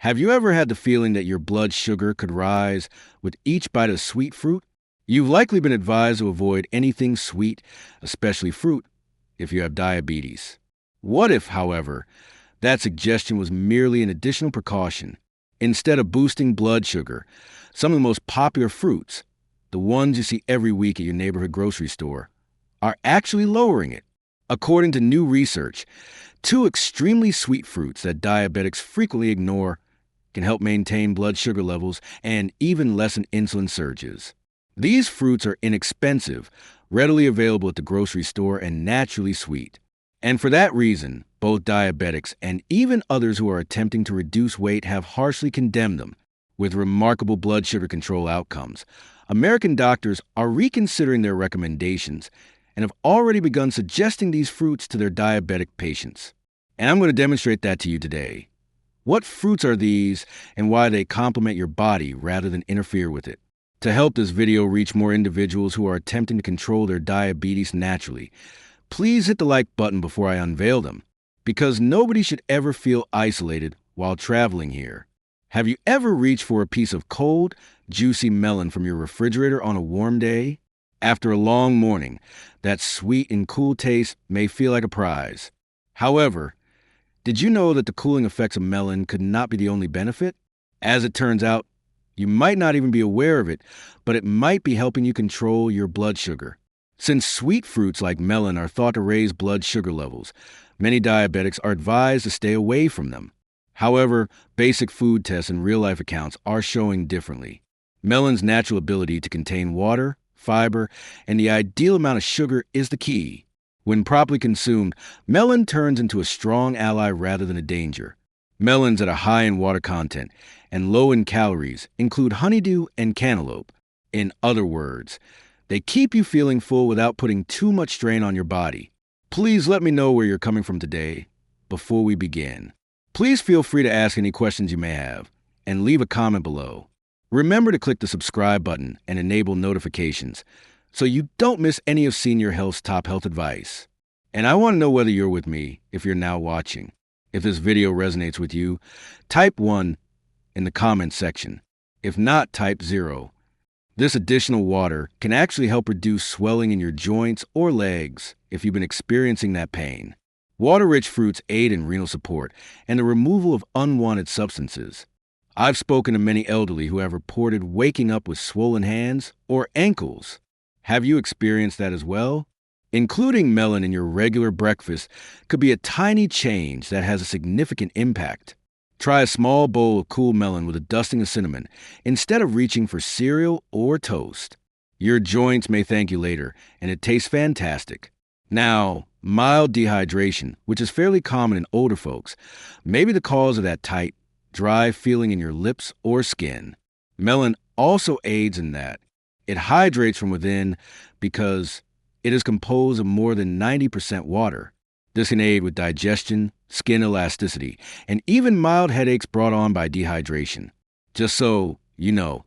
Have you ever had the feeling that your blood sugar could rise with each bite of sweet fruit? You've likely been advised to avoid anything sweet, especially fruit, if you have diabetes. What if, however, that suggestion was merely an additional precaution? Instead of boosting blood sugar, some of the most popular fruits, the ones you see every week at your neighborhood grocery store, are actually lowering it. According to new research, two extremely sweet fruits that diabetics frequently ignore can help maintain blood sugar levels and even lessen insulin surges. These fruits are inexpensive, readily available at the grocery store, and naturally sweet. And for that reason, both diabetics and even others who are attempting to reduce weight have harshly condemned them, with remarkable blood sugar control outcomes. American doctors are reconsidering their recommendations and have already begun suggesting these fruits to their diabetic patients. And I'm going to demonstrate that to you today. What fruits are these and why they complement your body rather than interfere with it? To help this video reach more individuals who are attempting to control their diabetes naturally, please hit the like button before I unveil them, because nobody should ever feel isolated while traveling here. Have you ever reached for a piece of cold, juicy melon from your refrigerator on a warm day? After a long morning, that sweet and cool taste may feel like a prize. However, did you know that the cooling effects of melon could not be the only benefit? As it turns out, you might not even be aware of it, but it might be helping you control your blood sugar. Since sweet fruits like melon are thought to raise blood sugar levels, many diabetics are advised to stay away from them. However, basic food tests and real-life accounts are showing differently. Melon's natural ability to contain water, fiber, and the ideal amount of sugar is the key. When properly consumed, melon turns into a strong ally rather than a danger. Melons that are high in water content and low in calories include honeydew and cantaloupe. In other words, they keep you feeling full without putting too much strain on your body. Please let me know where you're coming from today before we begin. Please feel free to ask any questions you may have and leave a comment below. Remember to click the subscribe button and enable notifications so you don't miss any of Senior Health's top health advice. And I want to know whether you're with me if you're now watching. If this video resonates with you, type 1 in the comments section. If not, type 0. This additional water can actually help reduce swelling in your joints or legs if you've been experiencing that pain. Water-rich fruits aid in renal support and the removal of unwanted substances. I've spoken to many elderly who have reported waking up with swollen hands or ankles. Have you experienced that as well? Including melon in your regular breakfast could be a tiny change that has a significant impact. Try a small bowl of cool melon with a dusting of cinnamon instead of reaching for cereal or toast. Your joints may thank you later, and it tastes fantastic. Now, mild dehydration, which is fairly common in older folks, may be the cause of that tight, dry feeling in your lips or skin. Melon also aids in that. It hydrates from within because it is composed of more than 90% water. This can aid with digestion, skin elasticity, and even mild headaches brought on by dehydration. Just so you know,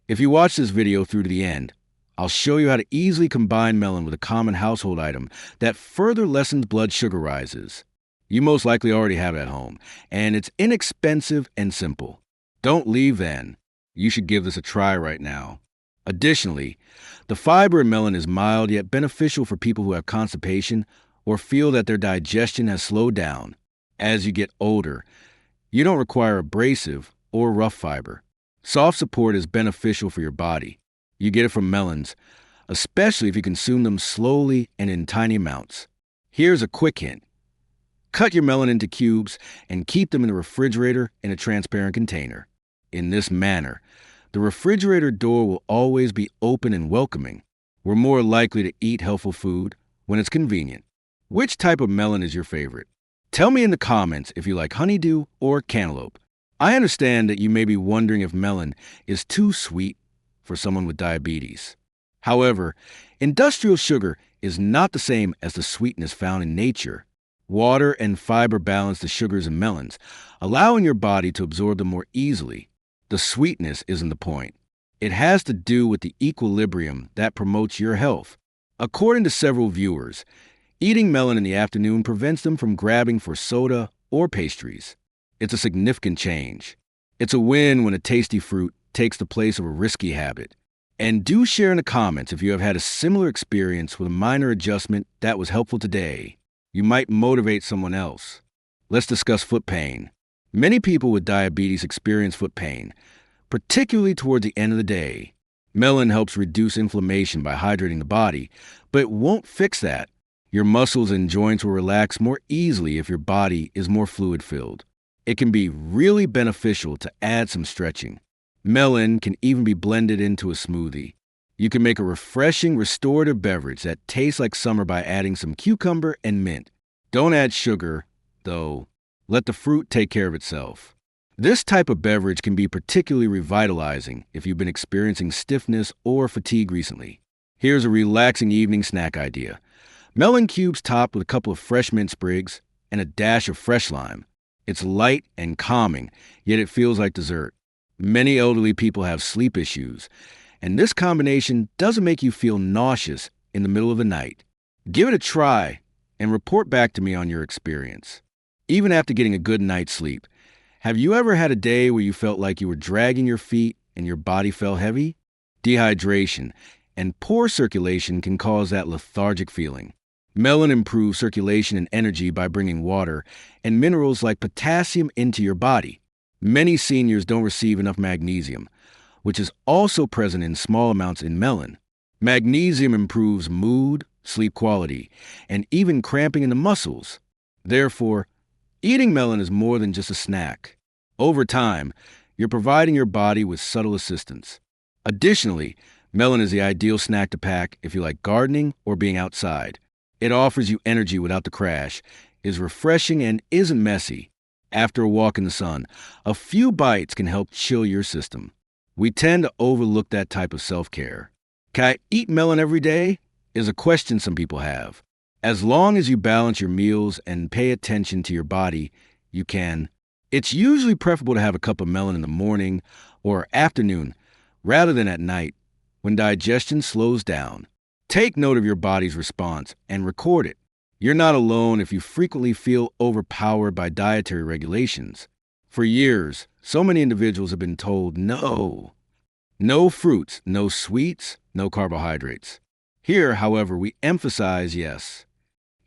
if you watch this video through to the end, I'll show you how to easily combine melon with a common household item that further lessens blood sugar rises. You most likely already have it at home, and it's inexpensive and simple. Don't leave then. You should give this a try right now. Additionally, the fiber in melon is mild yet beneficial for people who have constipation or feel that their digestion has slowed down. As you get older, you don't require abrasive or rough fiber. Soft support is beneficial for your body. You get it from melons, especially if you consume them slowly and in tiny amounts. Here's a quick hint. Cut your melon into cubes and keep them in the refrigerator in a transparent container. In this manner, the refrigerator door will always be open and welcoming. We're more likely to eat healthful food when it's convenient. Which type of melon is your favorite? Tell me in the comments if you like honeydew or cantaloupe. I understand that you may be wondering if melon is too sweet for someone with diabetes. However, industrial sugar is not the same as the sweetness found in nature. Water and fiber balance the sugars in melons, allowing your body to absorb them more easily. The sweetness isn't the point. It has to do with the equilibrium that promotes your health. According to several viewers, eating melon in the afternoon prevents them from grabbing for soda or pastries. It's a significant change. It's a win when a tasty fruit takes the place of a risky habit. And do share in the comments if you have had a similar experience with a minor adjustment that was helpful today. You might motivate someone else. Let's discuss foot pain. Many people with diabetes experience foot pain, particularly toward the end of the day. Melon helps reduce inflammation by hydrating the body, but it won't fix that. Your muscles and joints will relax more easily if your body is more fluid-filled. It can be really beneficial to add some stretching. Melon can even be blended into a smoothie. You can make a refreshing, restorative beverage that tastes like summer by adding some cucumber and mint. Don't add sugar, though. Let the fruit take care of itself. This type of beverage can be particularly revitalizing if you've been experiencing stiffness or fatigue recently. Here's a relaxing evening snack idea. Melon cubes topped with a couple of fresh mint sprigs and a dash of fresh lime. It's light and calming, yet it feels like dessert. Many elderly people have sleep issues, and this combination doesn't make you feel nauseous in the middle of the night. Give it a try and report back to me on your experience. Even after getting a good night's sleep, have you ever had a day where you felt like you were dragging your feet and your body felt heavy? Dehydration and poor circulation can cause that lethargic feeling. Melon improves circulation and energy by bringing water and minerals like potassium into your body. Many seniors don't receive enough magnesium, which is also present in small amounts in melon. Magnesium improves mood, sleep quality, and even cramping in the muscles. Therefore, eating melon is more than just a snack. Over time, you're providing your body with subtle assistance. Additionally, melon is the ideal snack to pack if you like gardening or being outside. It offers you energy without the crash, is refreshing, and isn't messy. After a walk in the sun, a few bites can help chill your system. We tend to overlook that type of self-care. Can I eat melon every day? Is a question some people have. As long as you balance your meals and pay attention to your body, you can. It's usually preferable to have a cup of melon in the morning or afternoon rather than at night when digestion slows down. Take note of your body's response and record it. You're not alone if you frequently feel overpowered by dietary regulations. For years, so many individuals have been told no. No fruits, no sweets, no carbohydrates. Here, however, we emphasize yes.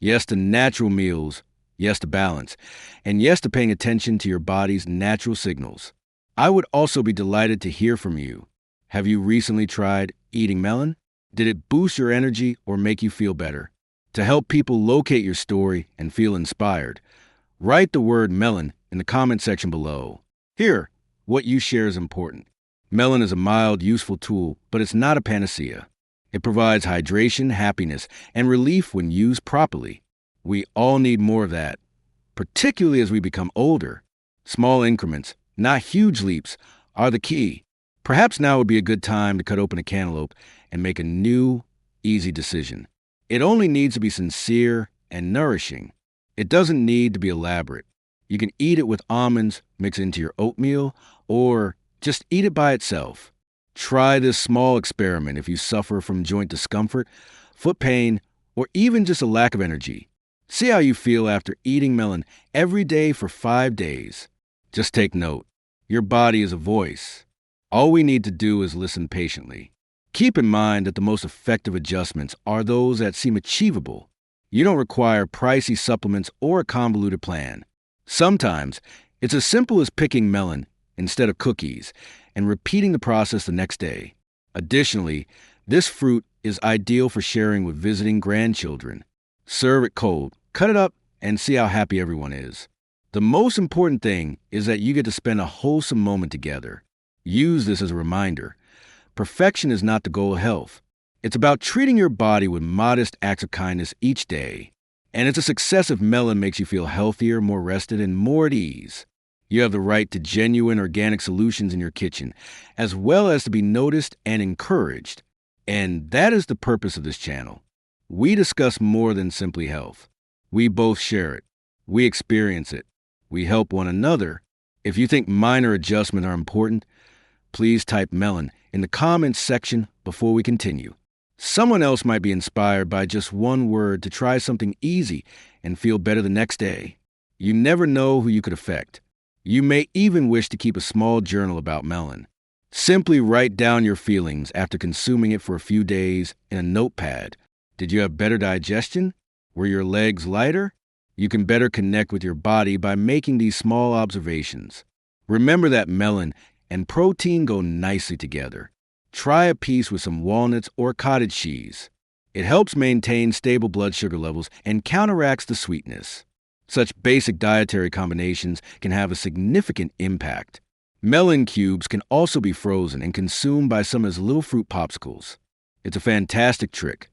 Yes to natural meals, yes to balance, and yes to paying attention to your body's natural signals. I would also be delighted to hear from you. Have you recently tried eating melon? Did it boost your energy or make you feel better? To help people locate your story and feel inspired, write the word melon in the comment section below. Here, what you share is important. Melon is a mild, useful tool, but it's not a panacea. It provides hydration, happiness, and relief when used properly. We all need more of that, particularly as we become older. Small increments, not huge leaps, are the key. Perhaps now would be a good time to cut open a cantaloupe and make a new, easy decision. It only needs to be sincere and nourishing. It doesn't need to be elaborate. You can eat it with almonds mixed into your oatmeal, or just eat it by itself. Try this small experiment if you suffer from joint discomfort, foot pain, or even just a lack of energy. See how you feel after eating melon every day for 5 days. Just take note. Your body is a voice. All we need to do is listen patiently. Keep in mind that the most effective adjustments are those that seem achievable. You don't require pricey supplements or a convoluted plan. Sometimes, it's as simple as picking melon instead of cookies and repeating the process the next day. Additionally, this fruit is ideal for sharing with visiting grandchildren. Serve it cold, cut it up, and see how happy everyone is. The most important thing is that you get to spend a wholesome moment together. Use this as a reminder. Perfection is not the goal of health. It's about treating your body with modest acts of kindness each day. And it's a success if melon makes you feel healthier, more rested, and more at ease. You have the right to genuine organic solutions in your kitchen, as well as to be noticed and encouraged. And that is the purpose of this channel. We discuss more than simply health. We both share it. We experience it. We help one another. If you think minor adjustments are important, please type melon in the comments section before we continue. Someone else might be inspired by just one word to try something easy and feel better the next day. You never know who you could affect. You may even wish to keep a small journal about melon. Simply write down your feelings after consuming it for a few days in a notepad. Did you have better digestion? Were your legs lighter? You can better connect with your body by making these small observations. Remember that melon and protein go nicely together. Try a piece with some walnuts or cottage cheese. It helps maintain stable blood sugar levels and counteracts the sweetness. Such basic dietary combinations can have a significant impact. Melon cubes can also be frozen and consumed by some as little fruit popsicles. It's a fantastic trick,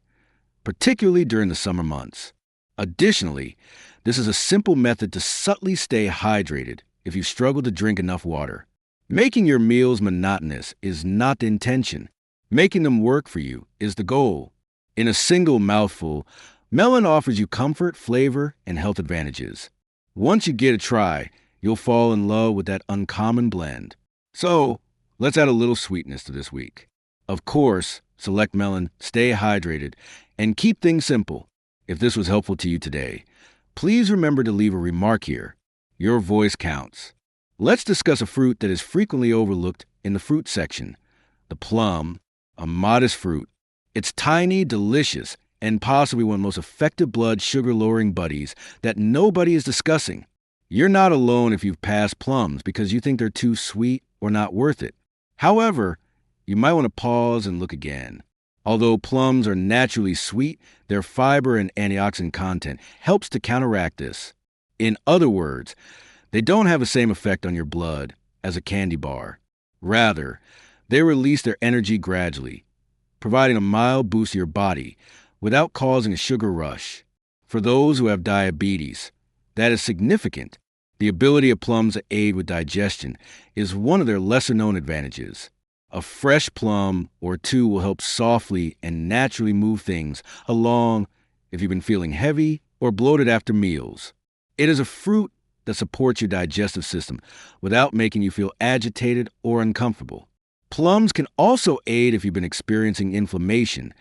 particularly during the summer months. Additionally, this is a simple method to subtly stay hydrated if you struggle to drink enough water. Making your meals monotonous is not the intention. Making them work for you is the goal. In a single mouthful, melon offers you comfort, flavor, and health advantages. Once you give it a try, you'll fall in love with that uncommon blend. So, let's add a little sweetness to this week. Of course, select melon, stay hydrated, and keep things simple. If this was helpful to you today, please remember to leave a remark here. Your voice counts. Let's discuss a fruit that is frequently overlooked in the fruit section, the plum, a modest fruit. It's tiny, delicious, and possibly one of the most effective blood sugar-lowering buddies that nobody is discussing. You're not alone if you've passed plums because you think they're too sweet or not worth it. However, you might want to pause and look again. Although plums are naturally sweet, their fiber and antioxidant content helps to counteract this. In other words, they don't have the same effect on your blood as a candy bar. Rather, they release their energy gradually, providing a mild boost to your body without causing a sugar rush. For those who have diabetes, that is significant. The ability of plums to aid with digestion is one of their lesser-known advantages. A fresh plum or two will help softly and naturally move things along if you've been feeling heavy or bloated after meals. It is a fruit that supports your digestive system without making you feel agitated or uncomfortable. Plums can also aid if you've been experiencing inflammation,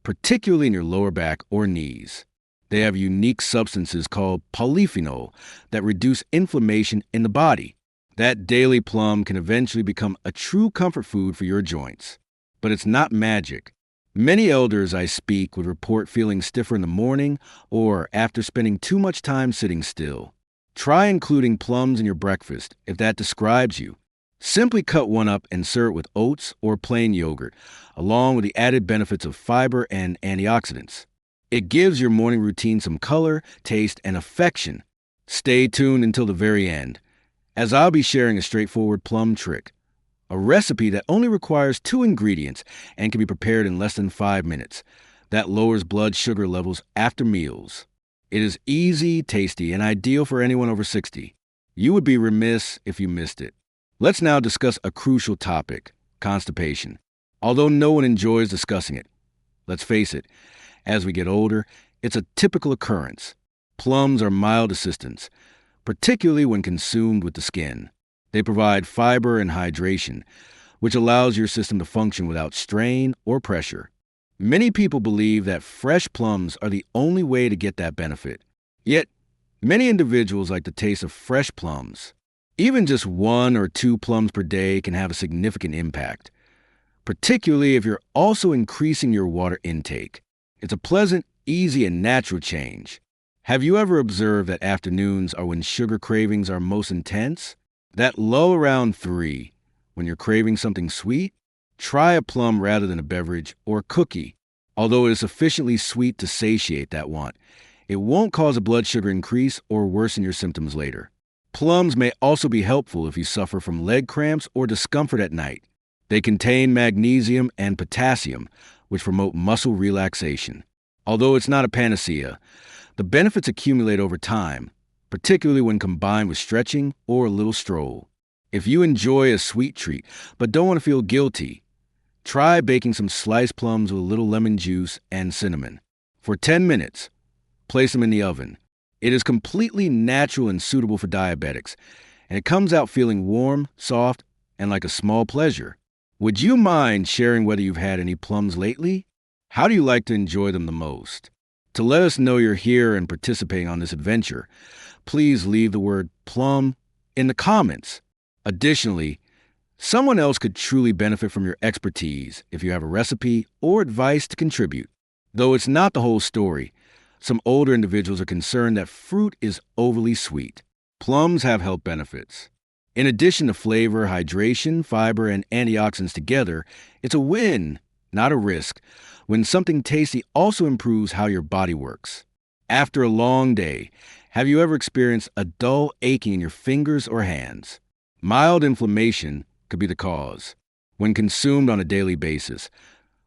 particularly in your lower back or knees. They have unique substances called polyphenol that reduce inflammation in the body. That daily plum can eventually become a true comfort food for your joints. But it's not magic. Many elders I speak would report feeling stiffer in the morning or after spending too much time sitting still. Try including plums in your breakfast if that describes you. Simply cut one up and serve it with oats or plain yogurt, along with the added benefits of fiber and antioxidants. It gives your morning routine some color, taste, and affection. Stay tuned until the very end, as I'll be sharing a straightforward plum trick, a recipe that only requires 2 ingredients and can be prepared in less than 5 minutes, that lowers blood sugar levels after meals. It is easy, tasty, and ideal for anyone over 60. You would be remiss if you missed it. Let's now discuss a crucial topic, constipation. Although no one enjoys discussing it, let's face it, as we get older, it's a typical occurrence. Plums are mild assistants, particularly when consumed with the skin. They provide fiber and hydration, which allows your system to function without strain or pressure. Many people believe that fresh plums are the only way to get that benefit. Yet, many individuals like the taste of fresh plums. Even just 1 or 2 plums per day can have a significant impact, particularly if you're also increasing your water intake. It's a pleasant, easy, and natural change. Have you ever observed that afternoons are when sugar cravings are most intense? That lull around 3, when you're craving something sweet? Try a plum rather than a beverage or cookie. Although it is sufficiently sweet to satiate that want, it won't cause a blood sugar increase or worsen your symptoms later. Plums may also be helpful if you suffer from leg cramps or discomfort at night. They contain magnesium and potassium, which promote muscle relaxation. Although it's not a panacea, the benefits accumulate over time, particularly when combined with stretching or a little stroll. If you enjoy a sweet treat but don't want to feel guilty, try baking some sliced plums with a little lemon juice and cinnamon. For 10 minutes, place them in the oven. It is completely natural and suitable for diabetics, and it comes out feeling warm, soft, and like a small pleasure. Would you mind sharing whether you've had any plums lately? How do you like to enjoy them the most? To let us know you're here and participating on this adventure, please leave the word plum in the comments. Additionally, someone else could truly benefit from your expertise if you have a recipe or advice to contribute. Though it's not the whole story, some older individuals are concerned that fruit is overly sweet. Plums have health benefits. In addition to flavor, hydration, fiber, and antioxidants together, it's a win, not a risk, when something tasty also improves how your body works. After a long day, have you ever experienced a dull aching in your fingers or hands? Mild inflammation could be the cause. When consumed on a daily basis,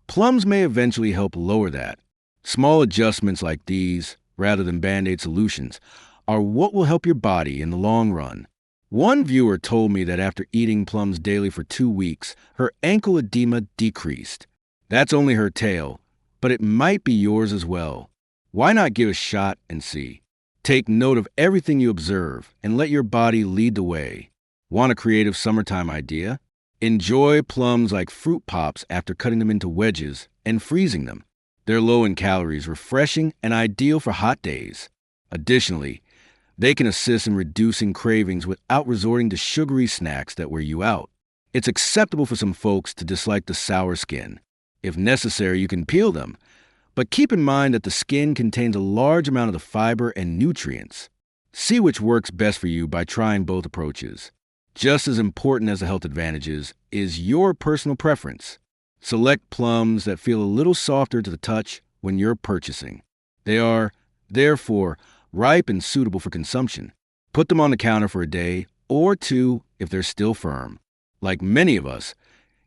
plums may eventually help lower that. Small adjustments like these, rather than Band-Aid solutions, are what will help your body in the long run. One viewer told me that after eating plums daily for 2 weeks, her ankle edema decreased. That's only her tale, but it might be yours as well. Why not give a shot and see? Take note of everything you observe and let your body lead the way. Want a creative summertime idea? Enjoy plums like fruit pops after cutting them into wedges and freezing them. They're low in calories, refreshing, and ideal for hot days. Additionally, they can assist in reducing cravings without resorting to sugary snacks that wear you out. It's acceptable for some folks to dislike the sour skin. If necessary, you can peel them, but keep in mind that the skin contains a large amount of the fiber and nutrients. See which works best for you by trying both approaches. Just as important as the health advantages is your personal preference. Select plums that feel a little softer to the touch when you're purchasing. They are, therefore, ripe and suitable for consumption. Put them on the counter for a day or two if they're still firm. Like many of us,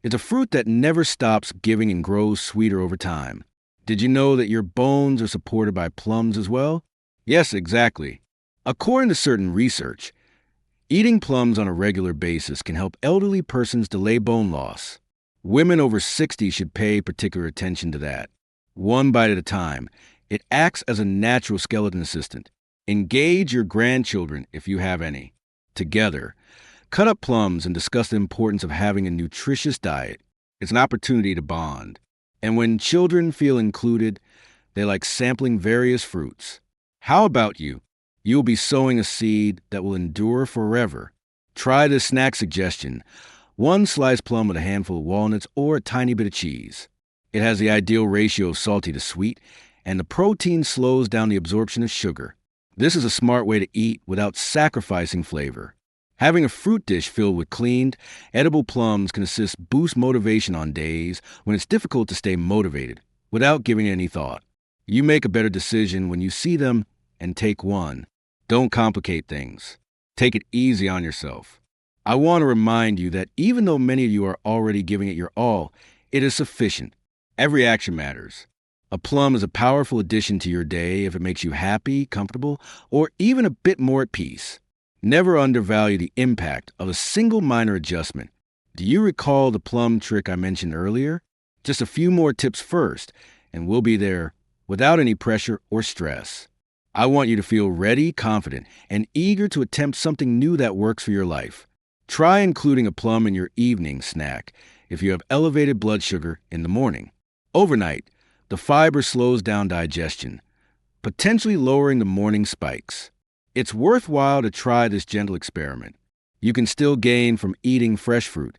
it's a fruit that never stops giving and grows sweeter over time. Did you know that your bones are supported by plums as well? Yes, exactly. According to certain research, eating plums on a regular basis can help elderly persons delay bone loss. Women over 60 should pay particular attention to that. One bite at a time, it acts as a natural skeleton assistant. Engage your grandchildren if you have any. Together, cut up plums and discuss the importance of having a nutritious diet. It's an opportunity to bond. And when children feel included, they like sampling various fruits. How about you? You'll be sowing a seed that will endure forever. Try this snack suggestion: 1 sliced plum with a handful of walnuts or a tiny bit of cheese. It has the ideal ratio of salty to sweet, and the protein slows down the absorption of sugar. This is a smart way to eat without sacrificing flavor. Having a fruit dish filled with cleaned, edible plums can boost motivation on days when it's difficult to stay motivated without giving any thought. You make a better decision when you see them and take one. Don't complicate things. Take it easy on yourself. I want to remind you that even though many of you are already giving it your all, it is sufficient. Every action matters. A plum is a powerful addition to your day if it makes you happy, comfortable, or even a bit more at peace. Never undervalue the impact of a single minor adjustment. Do you recall the plum trick I mentioned earlier? Just a few more tips first, and we'll be there without any pressure or stress. I want you to feel ready, confident, and eager to attempt something new that works for your life. Try including a plum in your evening snack if you have elevated blood sugar in the morning. Overnight, the fiber slows down digestion, potentially lowering the morning spikes. It's worthwhile to try this gentle experiment. You can still gain from eating fresh fruit,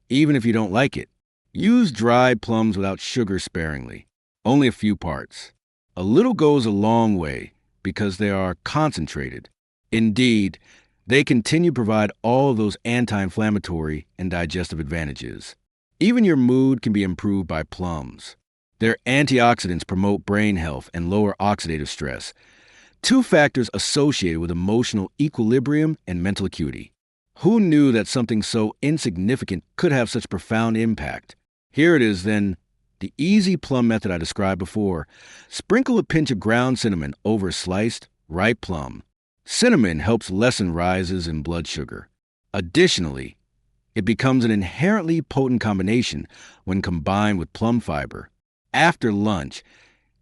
even if you don't like it. Use dried plums without sugar sparingly, only a few parts. A little goes a long way because they are concentrated. Indeed, they continue to provide all of those anti-inflammatory and digestive advantages. Even your mood can be improved by plums. Their antioxidants promote brain health and lower oxidative stress, 2 factors associated with emotional equilibrium and mental acuity. Who knew that something so insignificant could have such profound impact? Here it is then, the easy plum method I described before. Sprinkle a pinch of ground cinnamon over a sliced, ripe plum. Cinnamon helps lessen rises in blood sugar. Additionally, it becomes an inherently potent combination when combined with plum fiber. After lunch,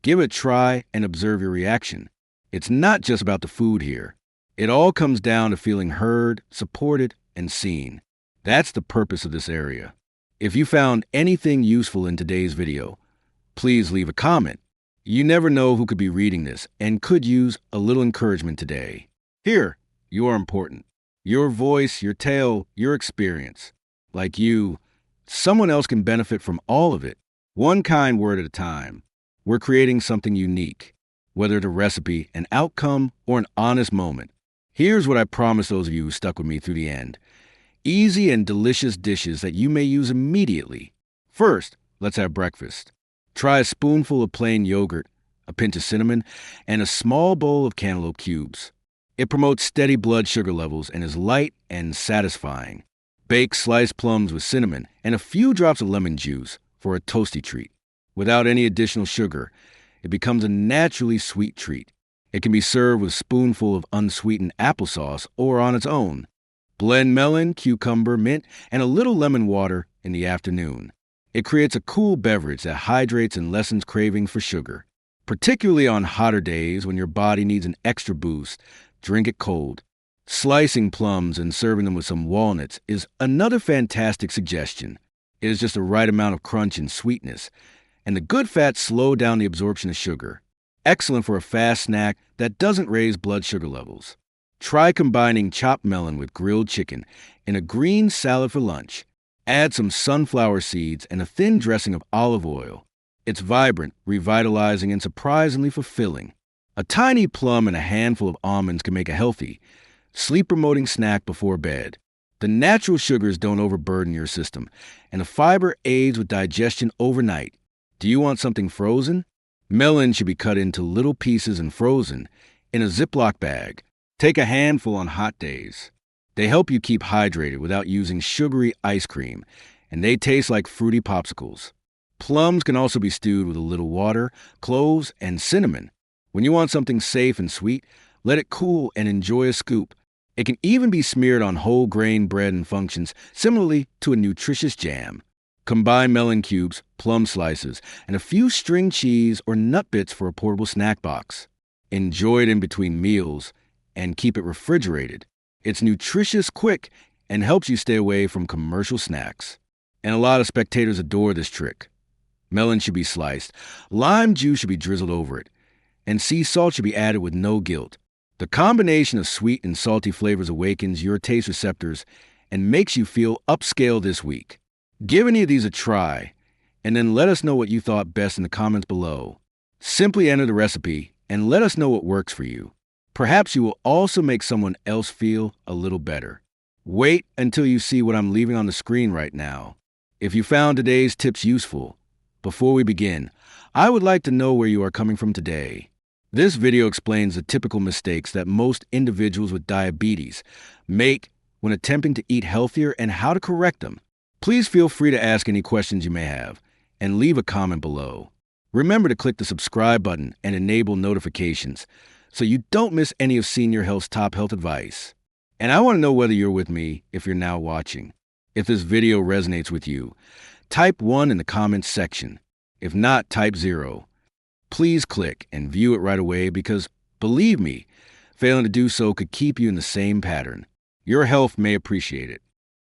give it a try and observe your reaction. It's not just about the food here. It all comes down to feeling heard, supported, and seen. That's the purpose of this area. If you found anything useful in today's video, please leave a comment. You never know who could be reading this and could use a little encouragement today. Here, you are important. Your voice, your tale, your experience. Like you, someone else can benefit from all of it, one kind word at a time. We're creating something unique, whether it's a recipe, an outcome, or an honest moment. Here's what I promise those of you who stuck with me through the end. Easy and delicious dishes that you may use immediately. First, let's have breakfast. Try a spoonful of plain yogurt, a pinch of cinnamon, and a small bowl of cantaloupe cubes. It promotes steady blood sugar levels and is light and satisfying. Bake sliced plums with cinnamon and a few drops of lemon juice for a toasty treat. Without any additional sugar, it becomes a naturally sweet treat. It can be served with a spoonful of unsweetened applesauce or on its own. Blend melon, cucumber, mint, and a little lemon water in the afternoon. It creates a cool beverage that hydrates and lessens craving for sugar. Particularly on hotter days when your body needs an extra boost, drink it cold. Slicing plums and serving them with some walnuts is another fantastic suggestion. It is just the right amount of crunch and sweetness, and the good fats slow down the absorption of sugar. Excellent for a fast snack that doesn't raise blood sugar levels. Try combining chopped melon with grilled chicken in a green salad for lunch. Add some sunflower seeds and a thin dressing of olive oil. It's vibrant, revitalizing, and surprisingly fulfilling. A tiny plum and a handful of almonds can make a healthy, sleep-promoting snack before bed. The natural sugars don't overburden your system, and the fiber aids with digestion overnight. Do you want something frozen? Melon should be cut into little pieces and frozen in a Ziploc bag. Take a handful on hot days. They help you keep hydrated without using sugary ice cream, and they taste like fruity popsicles. Plums can also be stewed with a little water, cloves, and cinnamon. When you want something safe and sweet, let it cool and enjoy a scoop. It can even be smeared on whole grain bread and functions similarly to a nutritious jam. Combine melon cubes, plum slices, and a few string cheese or nut bits for a portable snack box. Enjoy it in between meals and keep it refrigerated. It's nutritious, quick, and helps you stay away from commercial snacks. And a lot of spectators adore this trick. Melon should be sliced, lime juice should be drizzled over it, and sea salt should be added with no guilt. The combination of sweet and salty flavors awakens your taste receptors and makes you feel upscale this week. Give any of these a try, and then let us know what you thought best in the comments below. Simply enter the recipe and let us know what works for you. Perhaps you will also make someone else feel a little better. Wait until you see what I'm leaving on the screen right now. If you found today's tips useful, before we begin, I would like to know where you are coming from today. This video explains the typical mistakes that most individuals with diabetes make when attempting to eat healthier and how to correct them. Please feel free to ask any questions you may have and leave a comment below. Remember to click the subscribe button and enable notifications so you don't miss any of Senior Health's top health advice. And I want to know whether you're with me if you're now watching. If this video resonates with you, type 1 in the comments section. If not, type 0. Please click and view it right away because, believe me, failing to do so could keep you in the same pattern. Your health may appreciate it.